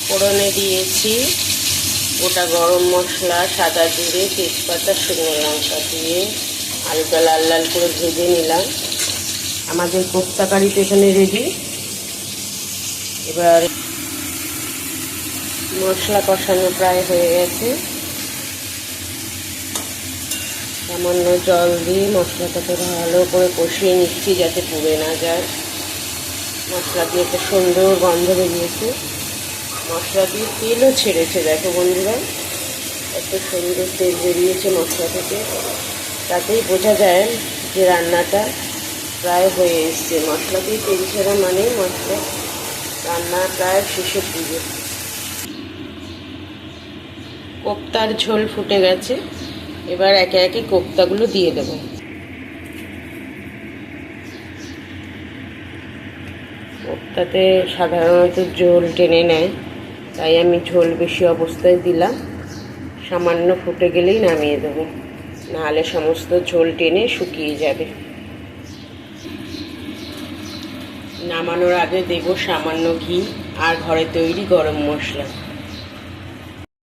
ফোড়নে দিয়েছি গোটা গরম মশলা, সাদা জিরে, তেজপাতা, শুকনো লঙ্কা দিয়ে হালকা লাল লাল করে ভেজে নিলাম। আমাদের কোপ্তা কারি তো এখানে রেডি। এবার মশলা কষানো প্রায় হয়ে গেছে। সামান্য জল দিয়ে মশলাটাকে ভালো করে কষিয়ে নিচ্ছি যাতে পুড়ে না যায়। মশলা দিয়ে একটা সুন্দর গন্ধ বেরিয়েছে। মশলা দিয়ে তেলও ছেড়েছে, দেখো বন্ধুরা, এত সুন্দর তেল বেরিয়েছে মশলা থেকে। তাতেই বোঝা যায় যে রান্নাটা প্রায় হয়ে এসছে। মশলা দিয়ে তেল ছেড়া মানে মশলা রান্না প্রায় শেষের দিকে। কোপ্তার ঝোল ফুটে গেছে। এবার একে একে কোপ্তাগুলো দিয়ে দেবো। কোপ্তাতে সাধারণত ঝোল টেনে নেয়, তাই আমি ঝোল বেশি অবস্থায় দিলাম। সামান্য ফুটে গেলেই নামিয়ে দেবো, নাহলে সমস্ত ঝোল টেনে শুকিয়ে যাবে। নামানোর আগে দেব সামান্য ঘি আর ঘরে তৈরি গরম মশলা।